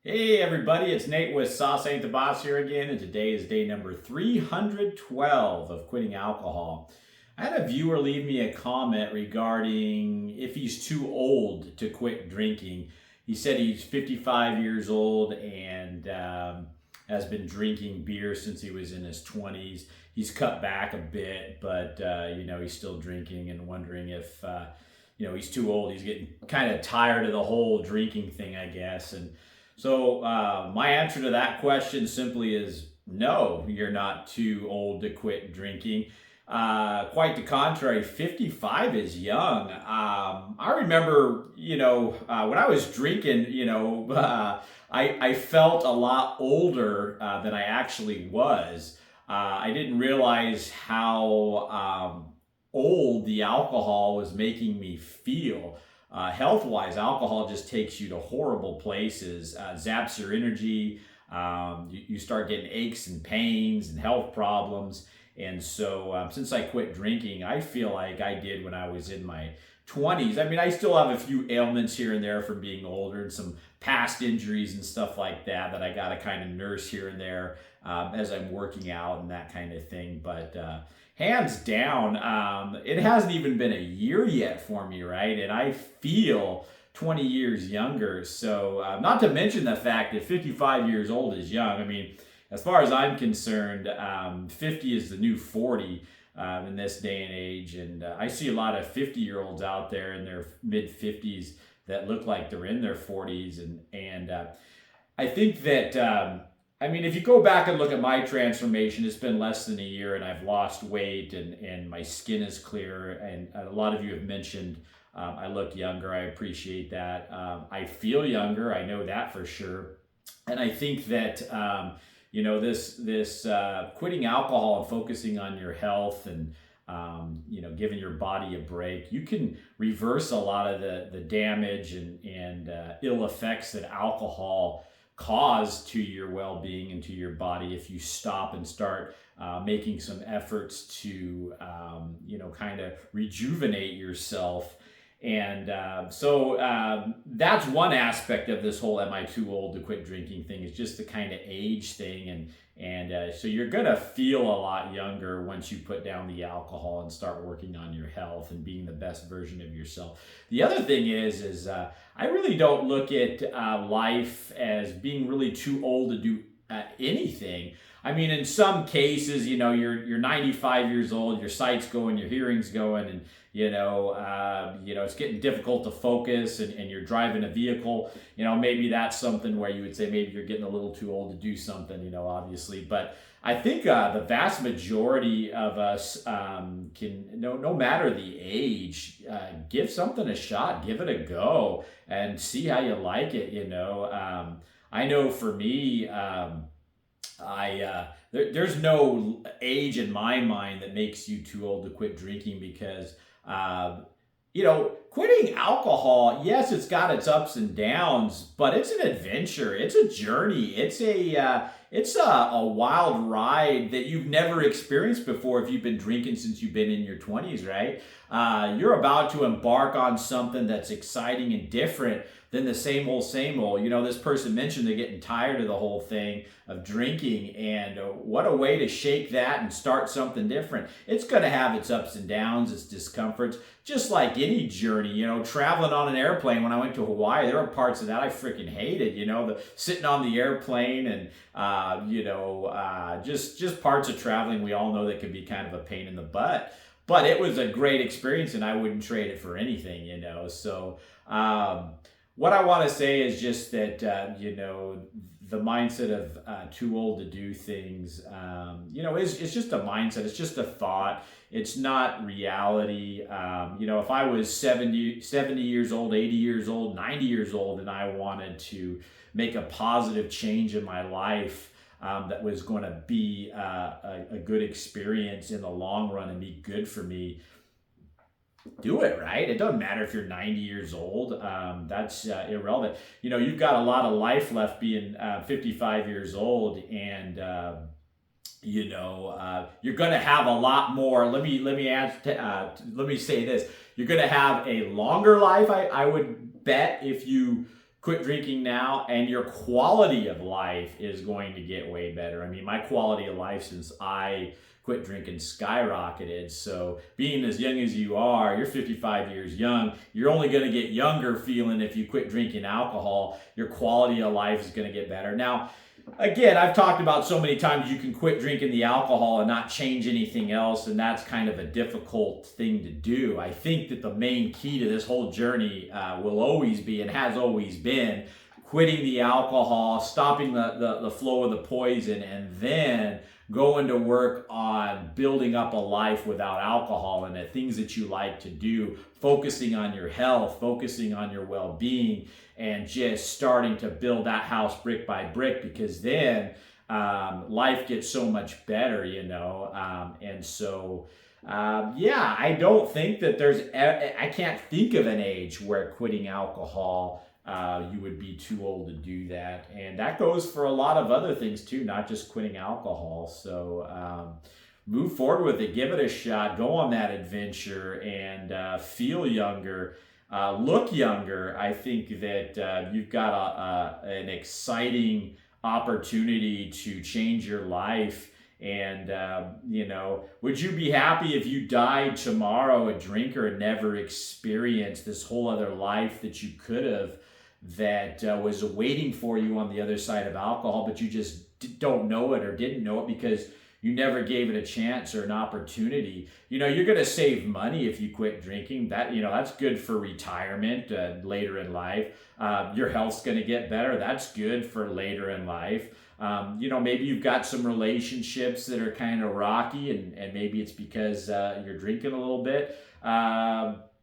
Hey everybody, it's Nate with Sauce Ain't the Boss here again, and today is day number 312 of quitting alcohol. I had a viewer leave me a comment regarding if he's too old to quit drinking. He said he's 55 years old and has been drinking beer since he was in his 20s. He's cut back a bit, but he's still drinking and wondering if he's too old. He's getting kind of tired of the whole drinking thing, I guess. And so my answer to that question simply is no, you're not too old to quit drinking. Quite the contrary, 55 is young. I remember, when I was drinking, I felt a lot older than I actually was. I didn't realize how old the alcohol was making me feel. Health wise, alcohol just takes you to horrible places, zaps your energy. You start getting aches and pains and health problems. And so, since I quit drinking, I feel like I did when I was in my 20s. I mean, I still have a few ailments here and there from being older and some past injuries and stuff like that I got to kind of nurse here and there as I'm working out and that kind of thing. But hands down, it hasn't even been a year yet for me, right? And I feel 20 years younger. So, not to mention the fact that 55 years old is young. I mean, as far as I'm concerned, 50 is the new 40 in this day and age. And I see a lot of 50-year-olds out there in their mid 50s that look like they're in their 40s. And I think that, if you go back and look at my transformation, it's been less than a year and I've lost weight and my skin is clear. And a lot of you have mentioned I look younger. I appreciate that. I feel younger. I know that for sure. And I think that this quitting alcohol and focusing on your health and giving your body a break, you can reverse a lot of the damage and ill effects that alcohol cause to your well-being and to your body if you stop and start making some efforts to kind of rejuvenate yourself. And that's one aspect of this whole "am I too old to quit drinking" thing, is just the kind of age thing, and so you're gonna feel a lot younger once you put down the alcohol and start working on your health and being the best version of yourself. The other thing is I really don't look at life as being really too old to do anything. I mean, in some cases, you're 95 years old, your sight's going, your hearing's going, and it's getting difficult to focus, and you're driving a vehicle. Maybe that's something where you would say maybe you're getting a little too old to do something. Obviously, but I think the vast majority of us can, no matter the age, give something a shot, give it a go, and see how you like it. I know for me. There's no age in my mind that makes you too old to quit drinking because quitting alcohol, yes, it's got its ups and downs, but it's an adventure. It's a journey. It's a wild ride that you've never experienced before if you've been drinking since you've been in your 20s, right? You're about to embark on something that's exciting and different than the same old, same old. This person mentioned they're getting tired of the whole thing of drinking, and what a way to shake that and start something different. It's going to have its ups and downs, its discomforts, just like any journey. Traveling on an airplane, when I went to Hawaii, there were parts of that I freaking hated. The sitting on the airplane and just parts of traveling we all know that can be kind of a pain in the butt. But it was a great experience, and I wouldn't trade it for anything. So. What I want to say is just that, the mindset of too old to do things, it's just a mindset. It's just a thought. It's not reality. If I was 70 years old, 80 years old, 90 years old, and I wanted to make a positive change in my life, that was going to be a good experience in the long run and be good for me, do it, right? It doesn't matter if you're 90 years old. That's irrelevant. You've got a lot of life left being 55 years old, and you're going to have a lot more. Let me say this: you're going to have a longer life. I would bet if you quit drinking now, and your quality of life is going to get way better. I mean, my quality of life since I quit drinking skyrocketed. So being as young as you are, you're 55 years young, you're only going to get younger feeling if you quit drinking alcohol. Your quality of life is going to get better. Now, again, I've talked about so many times you can quit drinking the alcohol and not change anything else, and that's kind of a difficult thing to do. I think that the main key to this whole journey will always be, and has always been, quitting the alcohol, stopping the flow of the poison, and then going to work on building up a life without alcohol and the things that you like to do, focusing on your health, focusing on your well-being, and just starting to build that house brick by brick, because then life gets so much better, you know. Yeah, I don't think that I can't think of an age where quitting alcohol, you would be too old to do that. And that goes for a lot of other things too, not just quitting alcohol. So move forward with it, give it a shot, go on that adventure, and feel younger, look younger. I think that you've got an exciting opportunity to change your life. And, would you be happy if you died tomorrow a drinker and never experienced this whole other life that you could have, that was waiting for you on the other side of alcohol, but you just don't know it or didn't know it because you never gave it a chance or an opportunity? You're going to save money if you quit drinking. That's good for retirement later in life. Your health's going to get better. That's good for later in life. Maybe you've got some relationships that are kind of rocky, and maybe it's because you're drinking a little bit.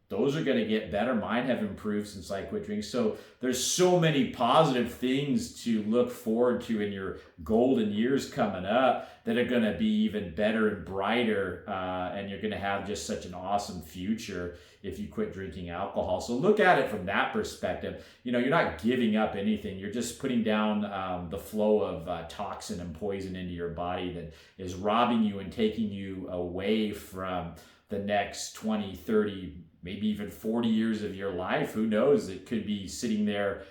Those are going to get better. Mine have improved since I quit drinking. So there's so many positive things to look forward to in your golden years coming up that are going to be even better and brighter. And you're going to have just such an awesome future if you quit drinking alcohol. So look at it from that perspective. You're not giving up anything. You're just putting down the flow of toxin and poison into your body that is robbing you and taking you away from the next 20, 30, maybe even 40 years of your life. Who knows? It could be sitting there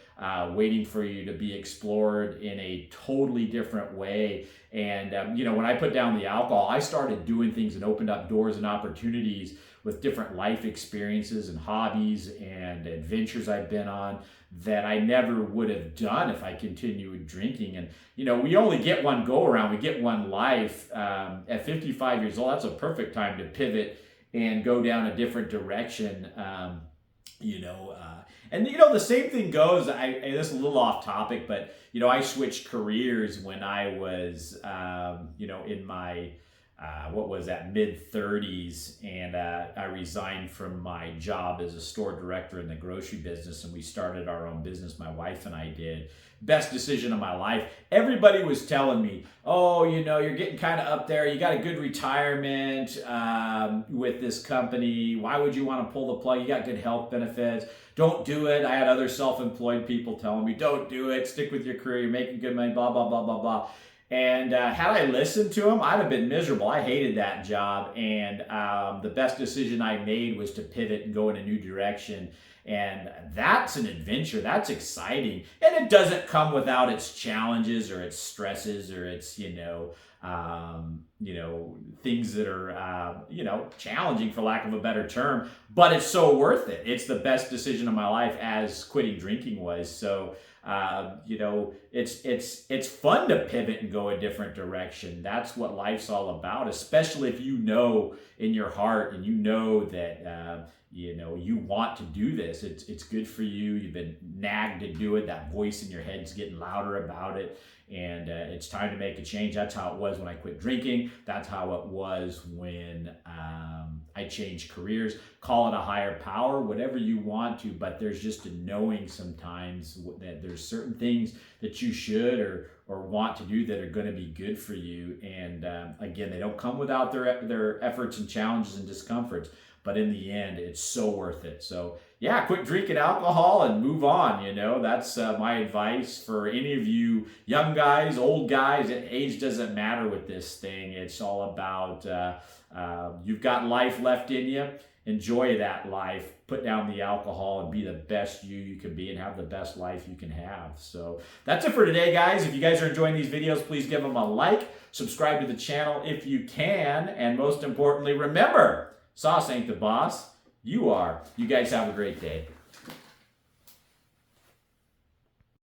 waiting for you to be explored in a totally different way. And, when I put down the alcohol, I started doing things and opened up doors and opportunities with different life experiences and hobbies and adventures I've been on that I never would have done if I continued drinking. And, we only get one go around. We get one life. At 55 years old, that's a perfect time to pivot and go down a different direction. The same thing goes, this is a little off topic, but, I switched careers when I was, in my, mid 30s. And I resigned from my job as a store director in the grocery business, and we started our own business, my wife and I did. Best decision of my life. Everybody was telling me, oh, you're getting kind of up there. You got a good retirement with this company. Why would you want to pull the plug? You got good health benefits. Don't do it. I had other self-employed people telling me, don't do it. Stick with your career. You're making good money, blah, blah, blah, blah, blah. And had I listened to them, I'd have been miserable. I hated that job. And the best decision I made was to pivot and go in a new direction. And that's an adventure. That's exciting. And it doesn't come without its challenges or its stresses or its, things that are, challenging, for lack of a better term. But it's so worth it. It's the best decision of my life, as quitting drinking was. So, it's fun to pivot and go a different direction. That's what life's all about, especially if you know in your heart and that, you want to do this. It's good for you. You've been nagged to do it. That voice in your head's getting louder about it. And it's time to make a change. That's how it was when I quit drinking. That's how it was when I changed careers. Call it a higher power, whatever you want to, but there's just a knowing sometimes that there's certain things that you should or want to do that are going to be good for you. And again, they don't come without their efforts and challenges and discomforts. But in the end, it's so worth it. So yeah, quit drinking alcohol and move on. That's my advice for any of you young guys, old guys. Age doesn't matter with this thing. It's all about you've got life left in you. enjoy that life, put down the alcohol, and be the best you can be and have the best life you can have. So that's it for today, guys. If you guys are enjoying these videos, please give them a like, subscribe to the channel if you can, and most importantly, remember, sauce ain't the boss, you are. You guys have a great day.